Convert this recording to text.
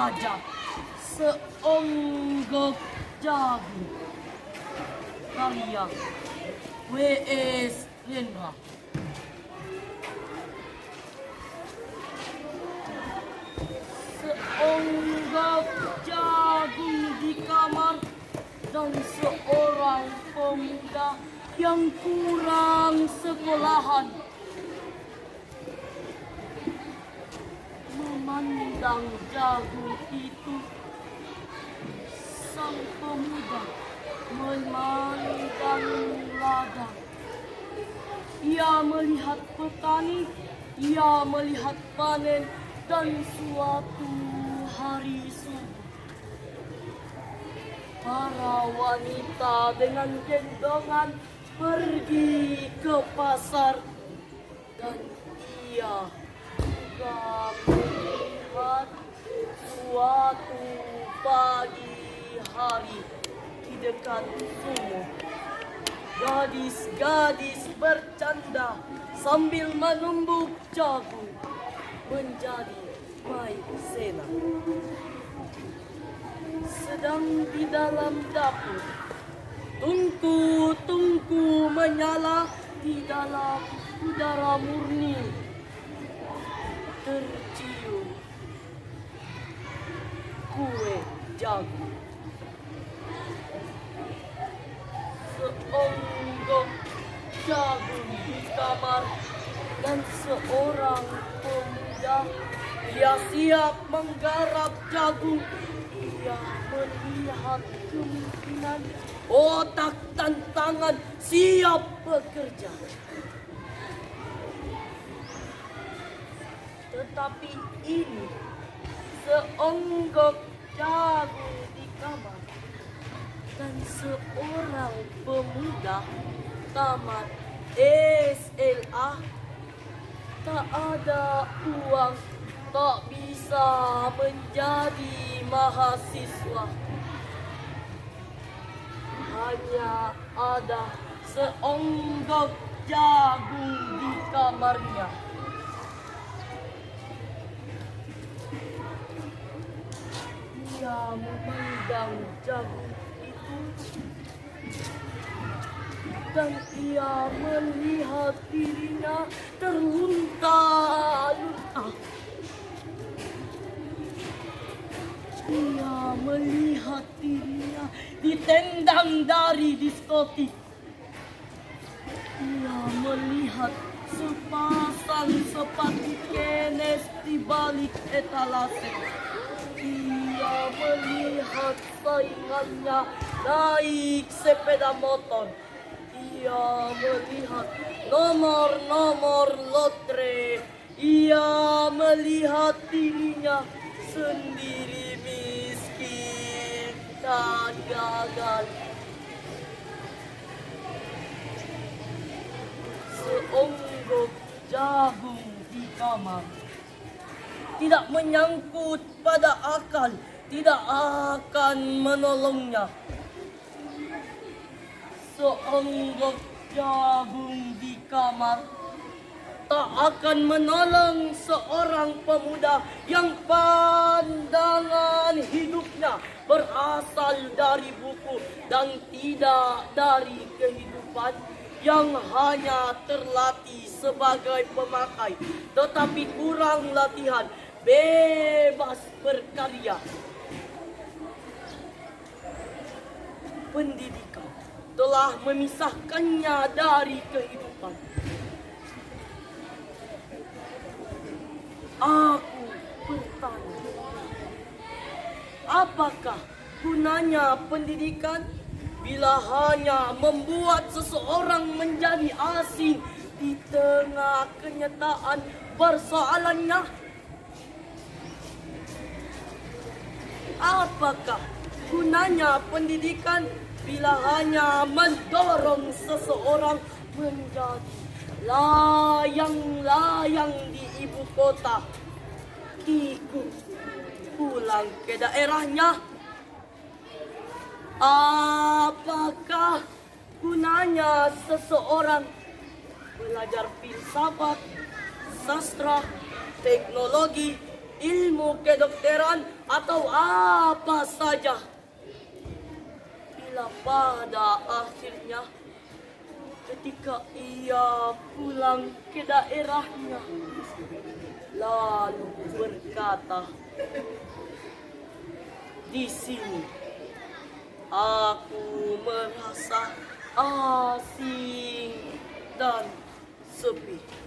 saja seonggok jagung. Kalian W.S. Lendra. Seonggok jagung di kamar dan seorang pemuda yang kurang sekolahan memandang jagung itu. Sang pemuda memandang ladang. Ia melihat petani, ia melihat panen, dan suatu hari subuh para wanita dengan gendongan pergi ke pasar, dan ia juga melihat suatu pagi hari di dekat sumur gadis-gadis bercanda sambil menumbuk jagung menjadi maizena. Sedang di dalam dapur tungku menyala di dalam udara murni. Tercium kue jagung. Seonggok jagung di kamar dan seorang pemuda. Ia siap menggarap jagung. Ia melihat kemungkinan, otak dan tangan siap bekerja. Tetapi ini seonggok jagung di kamar dan seorang pemuda tamat SLA, tak ada uang, tak bisa menjadi mahasiswa. Hanya ada seonggok jagung di kamarnya. Ia memandang jagung itu dan ia melihat dirinya terlunta-lunta. Ia melihat dirinya ditendang dari diskotik. Ia melihat sepasang sepatu kenes di balik etalase. Ia melihat saingannya naik sepeda motor. Ia melihat nomor-nomor lotre. Ia melihat dirinya sendiri miskin dan gagal. Seonggok jagung di kamar tidak menyangkut pada akal, tidak akan menolongnya. Seonggok jagung di kamar tak akan menolong seorang pemuda yang pandangan hidupnya berasal dari buku dan tidak dari kehidupan, yang hanya terlatih sebagai pemakai tetapi kurang latihan bebas berkarya. Pendidikan telah memisahkannya dari kehidupan. Aku bertanya, apakah gunanya pendidikan bila hanya membuat seseorang menjadi asing di tengah kenyataan persoalannya? Apakah gunanya pendidikan bila hanya mendorong seseorang menjadi layang-layang di ibu kota, ikut pulang ke daerahnya? Apakah gunanya seseorang belajar filsafat, sastra, teknologi, ilmu kedokteran, atau apa saja. Bila pada akhirnya ketika ia pulang ke daerahnya, lalu berkata, di sini aku merasa asing dan sepi.